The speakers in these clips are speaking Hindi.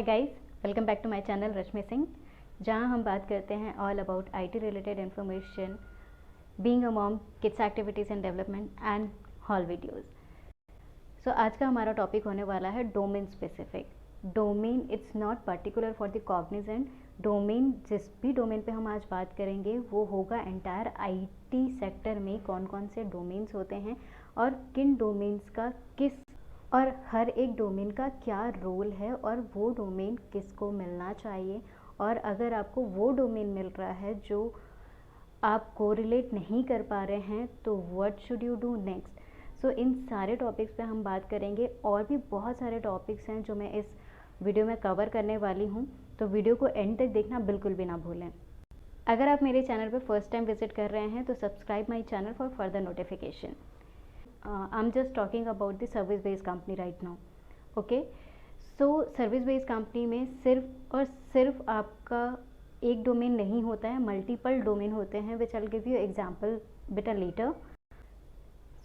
Hi guys, welcome back to my channel Rashmi Singh, जहां हम बात करते हैं all about IT related information, being a mom, kids activities and development and whole videos. So आज का हमारा टॉपिक होने वाला है domain specific. Domain it's not particular for the Cognizant. Domain, जिस भी डोमेन पे हम आज बात करेंगे वो होगा एंटायर आईटी सेक्टर में कौन कौन से डोमेन्स होते हैं और किन डोमेन्स का किस और हर एक डोमेन का क्या रोल है और वो डोमेन किसको मिलना चाहिए, और अगर आपको वो डोमेन मिल रहा है जो आप कोरिलेट नहीं कर पा रहे हैं तो what should you do next. So इन सारे टॉपिक्स पे हम बात करेंगे और भी बहुत सारे टॉपिक्स हैं जो मैं इस वीडियो में कवर करने वाली हूँ, तो वीडियो को एंड तक देखना बिल्कुल भी ना भूलें। अगर आप मेरे चैनल पर फर्स्ट टाइम विजिट कर रहे हैं तो subscribe my channel for further notification. I'm just talking about the service based company right now. Okay, so service based company में सिर्फ और सिर्फ आपका एक डोमेन नहीं होता है, मल्टीपल डोमेन होते हैं, which I will give you example bit later.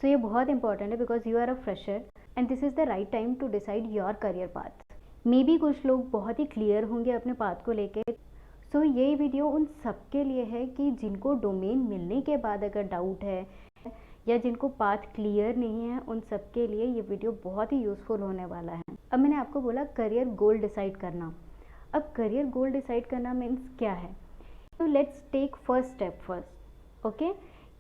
So ये बहुत इंपॉर्टेंट है because you are a fresher and this is the right time to decide your career path. Maybe कुछ लोग बहुत ही क्लियर होंगे अपने पाथ को लेके। सो ये वीडियो उन सबके लिए है कि जिनको डोमेन मिलने के बाद अगर डाउट है या जिनको पाथ क्लियर नहीं है, उन सब के लिए ये वीडियो बहुत ही यूज़फुल होने वाला है। अब मैंने आपको बोला करियर गोल डिसाइड करना। अब करियर गोल डिसाइड करना मीन्स क्या है, तो let's take first step first. Okay,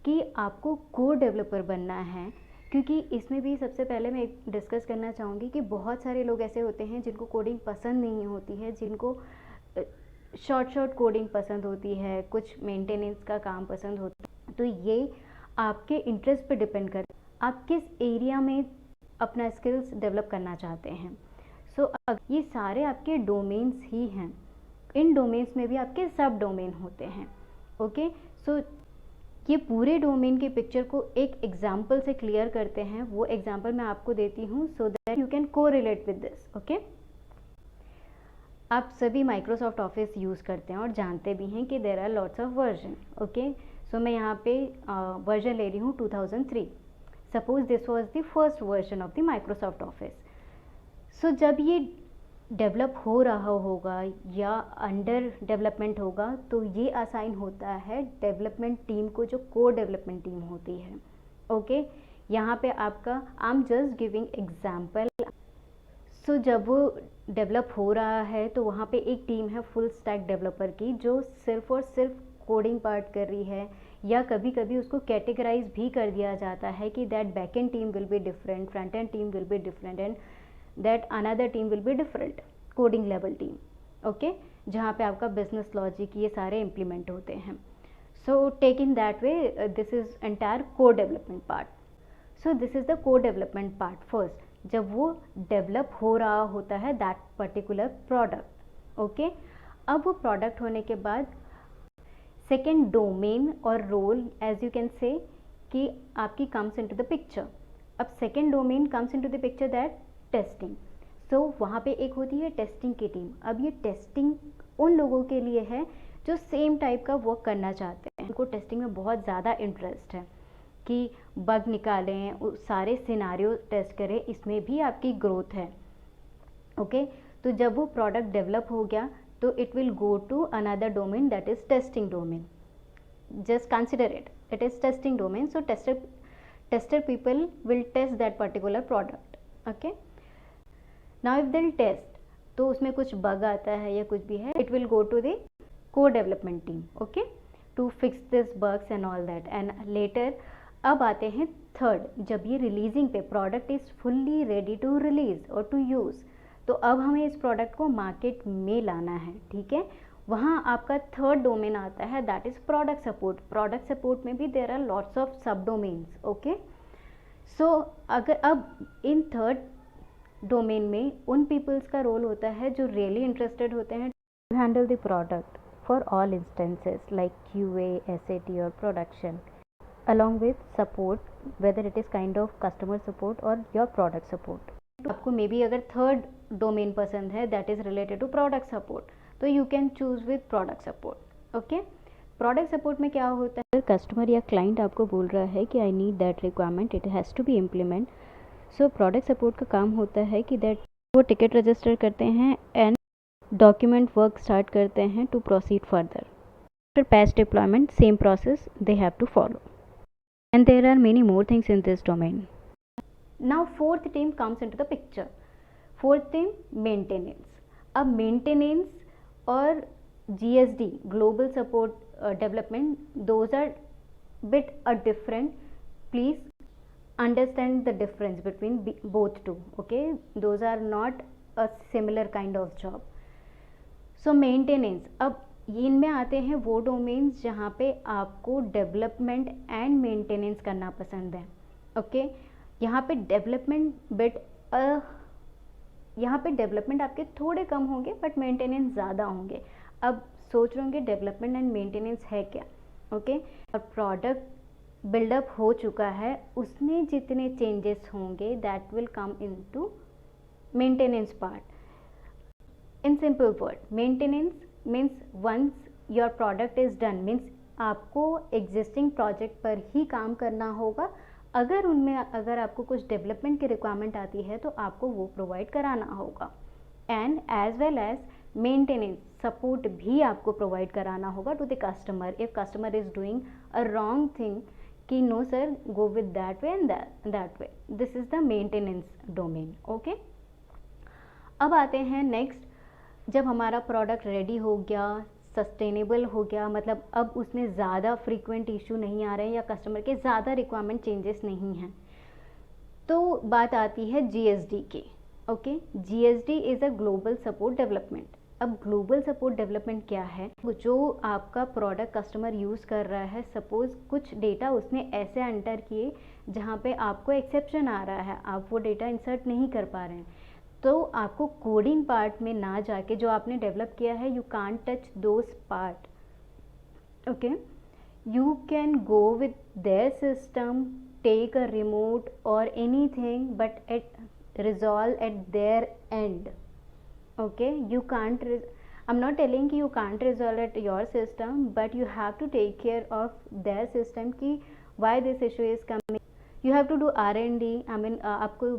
कि आपको कोड डेवलपर बनना है, क्योंकि इसमें भी सबसे पहले मैं डिस्कस करना चाहूँगी कि बहुत सारे लोग ऐसे होते हैं जिनको कोडिंग पसंद नहीं होती है, जिनको शॉर्ट कोडिंग पसंद होती है, कुछ मेंटेनेंस का काम पसंद होता है। तो ये आपके इंटरेस्ट पे डिपेंड करता है आप किस एरिया में अपना स्किल्स डेवलप करना चाहते हैं। सो ये सारे आपके डोमेन्स ही हैं। इन डोमेन्स में भी आपके सब डोमेन होते हैं। ओके, सो ये पूरे डोमेन के पिक्चर को एक एग्जांपल से क्लियर करते हैं। वो एग्जांपल मैं आपको देती हूँ so that you can correlate with this. Okay, आप सभी माइक्रोसॉफ्ट ऑफिस यूज़ करते हैं और जानते भी हैं कि there are lots of version. Okay, so मैं यहाँ पे वर्जन ले रही हूँ 2003। Suppose this was the first version of the Microsoft Office. So जब ये डेवलप हो रहा होगा या अंडर डेवलपमेंट होगा तो ये असाइन होता है डेवलपमेंट टीम को, जो कोर डेवलपमेंट टीम होती है। ओके, यहाँ पे आपका I am just giving example. So जब वो डेवलप हो रहा है तो वहाँ पे एक टीम है फुल स्टैक डेवलपर की, जो सिर्फ और सिर्फ कोडिंग पार्ट कर रही है, या कभी कभी उसको कैटेगराइज भी कर दिया जाता है कि that back and team will be different, front end team will be different and that another team will be different coding level team. Okay, जहाँ पे आपका बिजनेस लॉजिक ये सारे इम्प्लीमेंट होते हैं। So take in that way this is entire code development part. So this is the code development part first, जब वो डेवलप हो रहा होता है दैट पर्टिकुलर प्रोडक्ट। ओके, अब वो प्रोडक्ट होने के बाद सेकेंड डोमेन और role as you can say कि आपकी कम्स इनटू द पिक्चर। अब second domain comes into the picture that testing. So वहाँ पे एक होती है टेस्टिंग की टीम। अब ये टेस्टिंग उन लोगों के लिए है जो सेम टाइप का वर्क करना चाहते हैं, उनको टेस्टिंग में बहुत ज़्यादा इंटरेस्ट है कि बग निकालें, सारे सिनारियो टेस्ट करें, इसमें भी आपकी ग्रोथ है। ओके, तो जब वो प्रोडक्ट डेवलप हो गया तो it will go to another domain, that is testing domain. Just consider it is testing domain. So tester people will test that particular product. Okay, now if they'll test तो उसमें कुछ बग आता है या कुछ भी है, it will go to the core development team, okay, to fix this bugs and all that and later। अब आते हैं थर्ड, जब ये रिलीजिंग पे product is fully ready to release और टू यूज़, तो अब हमें इस प्रोडक्ट को मार्केट में लाना है। ठीक है, वहाँ आपका थर्ड डोमेन आता है that is product support. Product support में भी there are lots of sub domains. Okay, so अगर अब इन थर्ड डोमेन में उन पीपल्स का रोल होता है जो रियली इंटरेस्टेड होते हैं to handle the product for all instances like QA, SAT और production along with support, whether it is kind of customer support or your product support। आपको मे बी अगर थर्ड डोमेन पसंद है that is related to product support, तो you can choose with product support. Okay, product support में क्या होता है, कस्टमर या क्लाइंट आपको बोल रहा है कि I need that requirement, it has to be implement. So product support का काम होता है कि दैट वो टिकट रजिस्टर करते हैं एंड डॉक्यूमेंट वर्क स्टार्ट करते हैं to proceed further. After patch deployment same process they have to follow, and there are many more things in this domain. Now fourth team comes into the picture. Fourth team maintenance. अब मेंटेनेंस और GSD global support development, those are bit different. Please understand the difference between both two. Okay, those are not a similar kind of job. So maintenance, अब इनमें आते हैं वो डोमेन्स जहाँ पे आपको डेवलपमेंट एंड मेंटेनेंस करना पसंद है। ओके, यहाँ पे डेवलपमेंट बिट यहाँ पे डेवलपमेंट आपके थोड़े कम होंगे बट मेंटेनेंस ज़्यादा होंगे। अब सोच रहे होंगे डेवलपमेंट एंड मेंटेनेंस है क्या। ओके, और प्रोडक्ट बिल्डअप हो चुका है, उसमें जितने चेंजेस होंगे that will come into maintenance part. In simple word, maintenance means once your product is done, means आपको एग्जिस्टिंग प्रोजेक्ट पर ही काम करना होगा। अगर आपको कुछ डेवलपमेंट की रिक्वायरमेंट आती है तो आपको वो प्रोवाइड कराना होगा। And as well as maintenance support भी आपको प्रोवाइड कराना होगा to the customer if customer is doing a wrong thing कि no sir go with that way and that way. This is the maintenance domain. Okay, अब आते हैं नेक्स्ट। जब हमारा प्रोडक्ट रेडी हो गया, सस्टेनेबल हो गया, मतलब अब उसमें ज़्यादा फ्रीक्वेंट इशू नहीं आ रहे हैं या कस्टमर के ज़्यादा रिक्वायरमेंट चेंजेस नहीं हैं, तो बात आती है GSD की। Okay, GSD is a global support development. अब ग्लोबल सपोर्ट डेवलपमेंट क्या है? जो आपका प्रोडक्ट कस्टमर यूज़ कर रहा है, सपोज़ कुछ डेटा उसने ऐसे एंटर किए जहाँ पे आपको एक्सेप्शन आ रहा है, आप वो डेटा इंसर्ट नहीं कर पा रहे हैं, तो आपको कोडिंग पार्ट में ना जाके जो आपने डेवलप किया है, you can't touch those part. Okay, you can go with their system, take a remote और anything but at resolve at their end. Okay, you can't I'm not telling you can't resolve at your system, but you have to take care of their system कि why this issue is coming. You have to do R&D, I mean आपको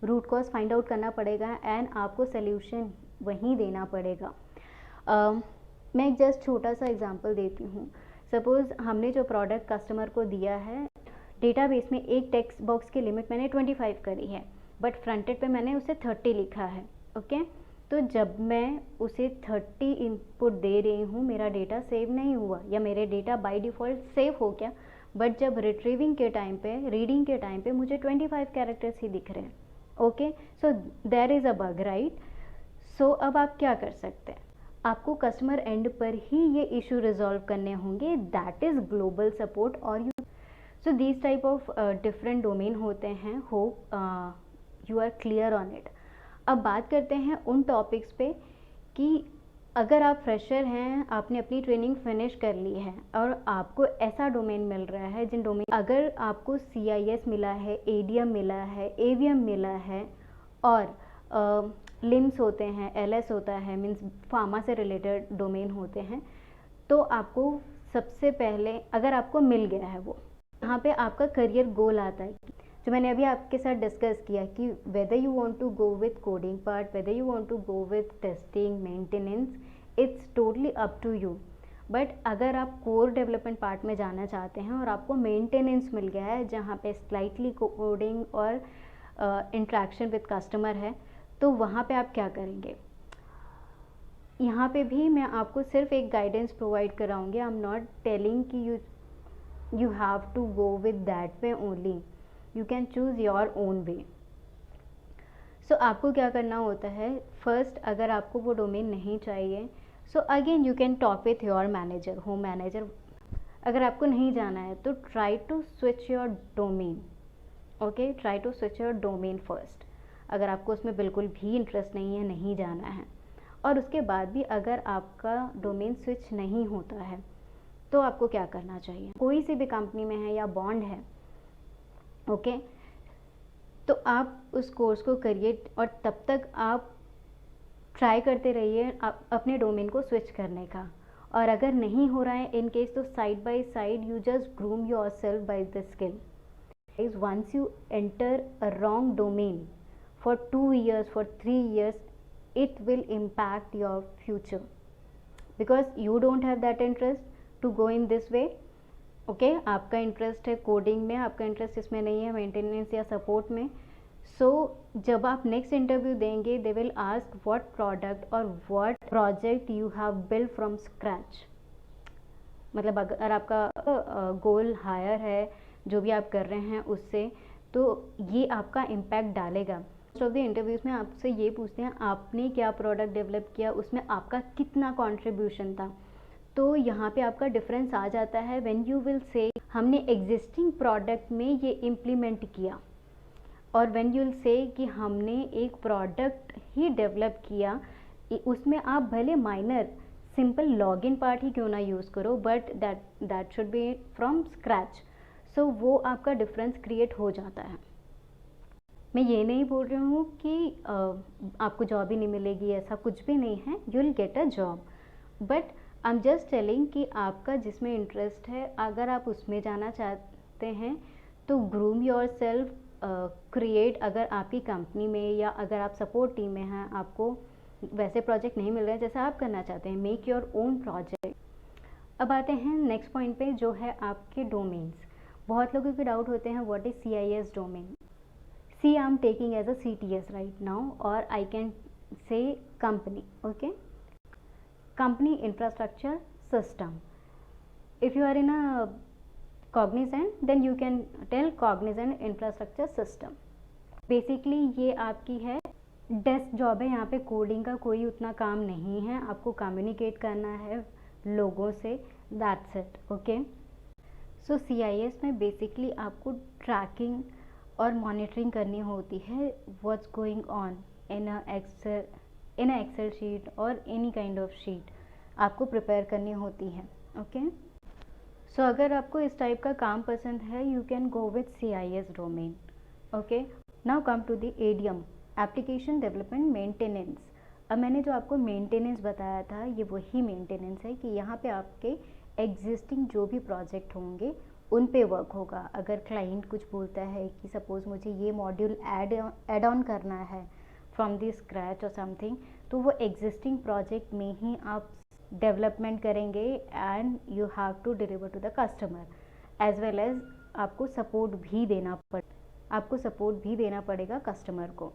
root cause find out करना पड़ेगा and आपको solution वहीं देना पड़ेगा। मैं एक जस्ट छोटा सा एग्जांपल देती हूँ। सपोज़ हमने जो प्रोडक्ट कस्टमर को दिया है, डेटाबेस में एक टेक्स्ट बॉक्स की लिमिट मैंने 25 करी है, बट फ्रंटेड पे मैंने उसे 30 लिखा है। ओके, तो जब मैं उसे 30 इनपुट दे रही हूँ, मेरा डेटा सेव नहीं हुआ या मेरे डेटा बाय डिफ़ॉल्ट सेव हो गया, बट जब रिट्रीविंग के टाइम पे, रीडिंग के टाइम पे मुझे 25 कैरेक्टर्स ही दिख रहे हैं। Okay, so there is a bug, right. So अब आप क्या कर सकते हैं? आपको कस्टमर एंड पर ही ये इशू रिजॉल्व करने होंगे, दैट इज़ ग्लोबल सपोर्ट। और so these type of different domain होते हैं। Hope you are clear on it. अब बात करते हैं उन टॉपिक्स पे कि अगर आप फ्रेशर हैं, आपने अपनी ट्रेनिंग फिनिश कर ली है और आपको ऐसा डोमेन मिल रहा है जिन डोमेन, अगर आपको CIS मिला है, ADM मिला है, AVM मिला है और लिम्स होते हैं, LS होता है, मीन्स फार्मा से रिलेटेड डोमेन होते हैं, तो आपको सबसे पहले अगर आपको मिल गया है वो, यहाँ पे आपका करियर गोल आता है जो मैंने अभी आपके साथ डिस्कस किया कि whether you want to go with coding part, whether you want to go with testing, maintenance, it's totally up to you. But अगर आप कोर डेवलपमेंट पार्ट में जाना चाहते हैं और आपको मेंटेनेंस मिल गया है जहाँ पे स्लाइटली कोडिंग और इंट्रैक्शन विद कस्टमर है, तो वहाँ पे आप क्या करेंगे? यहाँ पे भी मैं आपको सिर्फ एक गाइडेंस प्रोवाइड कराऊंगी। आई एम नॉट टेलिंग कि you have to go with that way only, you can choose your own way. So आपको क्या करना होता है? फर्स्ट, अगर आपको वो डोमेन नहीं चाहिए, so again you can talk with your manager, home manager. अगर आपको नहीं जाना है तो try to switch your domain. Okay, try to switch your domain first, अगर आपको उसमें बिल्कुल भी इंटरेस्ट नहीं है, नहीं जाना है। और उसके बाद भी अगर आपका डोमेन स्विच नहीं होता है तो आपको क्या करना चाहिए? कोई सी भी कंपनी में है या बॉन्ड है, ओके, तो आप उस कोर्स को करिए और तब तक आप ट्राई करते रहिए अपने डोमेन को स्विच करने का। और अगर नहीं हो रहा है इन केस, तो side by side you just groom yourself by the skill. Once you enter a wrong domain for 2 years, for 3 years, it will impact your future, because you don't have that interest to go in this way. Okay आपका इंटरेस्ट है कोडिंग में, आपका इंटरेस्ट इसमें नहीं है मेंटेनेंस या सपोर्ट में. सो जब आप नेक्स्ट इंटरव्यू देंगे they will ask what product और what project you have build from scratch. मतलब अगर आपका गोल हायर है, जो भी आप कर रहे हैं उससे, तो ये आपका इम्पैक्ट डालेगा. मोस्ट ऑफ द इंटरव्यूज़ में आपसे ये पूछते हैं आपने क्या प्रोडक्ट डेवलप किया, उसमें आपका कितना कंट्रीब्यूशन था. तो यहाँ पे आपका डिफरेंस आ जाता है व्हेन यू विल से हमने एग्जिस्टिंग प्रोडक्ट में ये इम्प्लीमेंट किया, और व्हेन यू विल से कि हमने एक प्रोडक्ट ही डेवलप किया, उसमें आप भले माइनर सिंपल लॉगिन पार्ट ही क्यों ना यूज़ करो, but that should be from scratch. So वो आपका डिफरेंस क्रिएट हो जाता है. मैं ये नहीं बोल रही हूँ कि आपको जॉब ही नहीं मिलेगी, ऐसा कुछ भी नहीं है. You will get a job, but I am just telling कि आपका जिसमें इंटरेस्ट है अगर आप उसमें जाना चाहते हैं तो ग्रूम योर सेल्फ, क्रिएट. अगर आपकी कंपनी में या अगर आप सपोर्ट टीम में हैं, आपको वैसे प्रोजेक्ट नहीं मिल रहे हैं जैसा आप करना चाहते हैं, मेक योर ओन प्रोजेक्ट. अब आते हैं नेक्स्ट पॉइंट पे, जो है आपके डोमेन्स. बहुत लोगों के डाउट होते हैं what is CIS domain. See I am taking as a CTS right now, और I can say company. Okay, company infrastructure system. If you are in a Cognizant, then you can tell Cognizant infrastructure system. Basically ये आपकी है डेस्क जॉब है. यहाँ पे कोडिंग का कोई उतना काम नहीं है, आपको कम्युनिकेट करना है लोगों से, that's it. Okay, so CIS में बेसिकली आपको ट्रैकिंग और मॉनिटरिंग करनी होती है what's going on in a excel sheet और एनी काइंड ऑफ शीट आपको प्रिपेयर करनी होती है. ओके, सो अगर आपको इस टाइप का काम पसंद है you can go with CIS domain. Okay, now come to the ADM, application development maintenance. अब मैंने जो आपको मेंटेनेंस बताया था ये वही मेंटेनेंस है कि यहाँ पे आपके एग्जिस्टिंग जो भी प्रोजेक्ट होंगे उन पे वर्क होगा. अगर क्लाइंट कुछ बोलता है कि सपोज़ मुझे ये मॉड्यूल ऐड ऑन करना है फ्रॉम द स्क्रैच और समथिंग, तो वो एग्जिस्टिंग प्रोजेक्ट में ही आप डेवलपमेंट करेंगे and you have to deliver to the customer, as well as आपको सपोर्ट भी देना पड़ेगा कस्टमर को.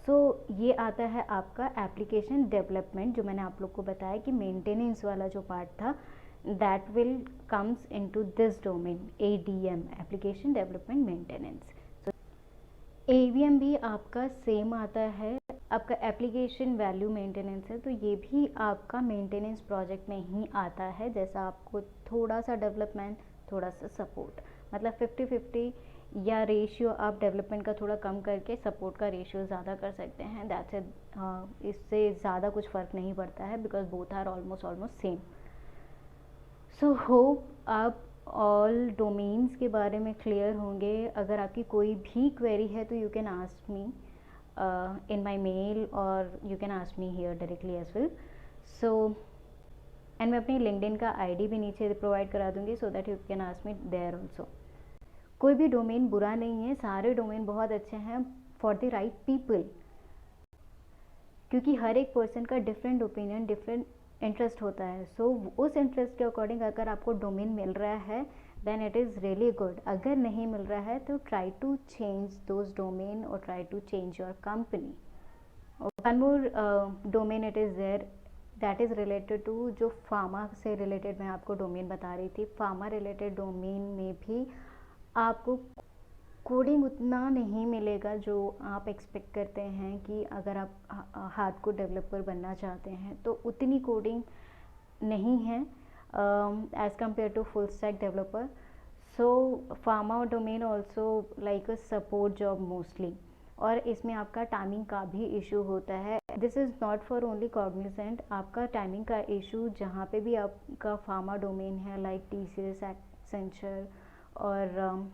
सो ये आता है आपका एप्लीकेशन डेवलपमेंट, जो मैंने आप लोग को बताया कि मेंटेनेंस वाला जो पार्ट था that will comes into this domain ADM, application development maintenance. AVM भी आपका सेम आता है, आपका एप्लीकेशन वैल्यू मेंटेनेंस है, तो ये भी आपका मेंटेनेंस प्रोजेक्ट में ही आता है. जैसा आपको थोड़ा सा डेवलपमेंट थोड़ा सा सपोर्ट, मतलब 50-50 या रेशियो आप डेवलपमेंट का थोड़ा कम करके सपोर्ट का रेशियो ज़्यादा कर सकते हैं. That's it. इससे ज़्यादा कुछ फ़र्क नहीं पड़ता है because both are almost same. So hope आप ऑल डोमेन्स के बारे में क्लियर होंगे. अगर आपकी कोई भी क्वेरी है तो you can ask me in my mail or you can ask me here directly as well. So and मैं अपनी LinkedIn का ID भी नीचे प्रोवाइड करा दूँगी so that you can ask me there also. कोई भी डोमेन बुरा नहीं है, सारे डोमेन बहुत अच्छे हैं for the right people, क्योंकि हर एक पर्सन का डिफरेंट ओपिनियन, डिफरेंट इंटरेस्ट होता है. सो उस इंटरेस्ट के अकॉर्डिंग अगर आपको डोमेन मिल रहा है then it is really good. अगर नहीं मिल रहा है तो try to change those domain or try to change your company. One more domain it is there that is related to जो फार्मा से रिलेटेड मैं आपको डोमेन बता रही थी. फार्मा रिलेटेड डोमेन में भी आपको कोडिंग उतना नहीं मिलेगा जो आप एक्सपेक्ट करते हैं कि अगर आप हार्डकोर डेवलपर बनना चाहते हैं तो उतनी कोडिंग नहीं है as compared to full stack developer. So pharma domain also like a support job mostly, और इसमें आपका टाइमिंग का भी इशू होता है. This is not for only Cognizant. आपका टाइमिंग का इशू जहाँ पे भी आपका फार्मा डोमेन है लाइक TCS, एक्सेंचर और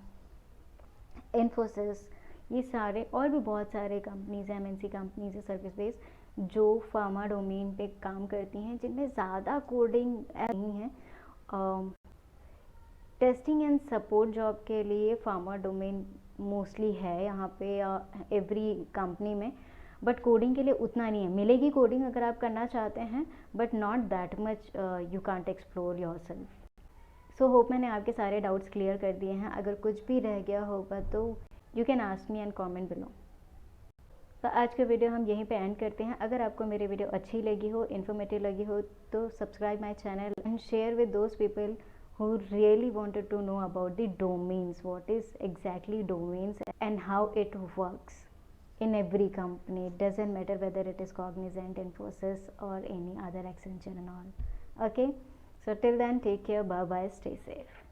इन्फोसिस, ये सारे और भी बहुत सारे कंपनीज हैं, MNC कंपनीज है सर्विस बेस्ड, जो फार्मा डोमेन पे काम करती हैं, जिनमें ज़्यादा कोडिंग नहीं है. टेस्टिंग एंड सपोर्ट जॉब के लिए फार्मा डोमेन मोस्टली है यहाँ पे एवरी कंपनी में, बट कोडिंग के लिए उतना नहीं है, मिलेगी कोडिंग अगर आप करना चाहते हैं, but not that much you can't explore your self. So hope मैंने आपके सारे डाउट्स क्लियर कर दिए हैं। अगर कुछ भी रह गया होगा तो you can ask me and comment below. तो आज का वीडियो हम यहीं पे एंड करते हैं। अगर आपको मेरी वीडियो अच्छी लगी हो, इन्फॉर्मेटिव लगी हो, तो subscribe my channel and share with those people who really wanted to know about the domains, what is exactly domains and how it works in every company. It doesn't matter whether it is Cognizant, Infosys or any other Accenture and all. Okay, so till then, take care, bye bye, stay safe.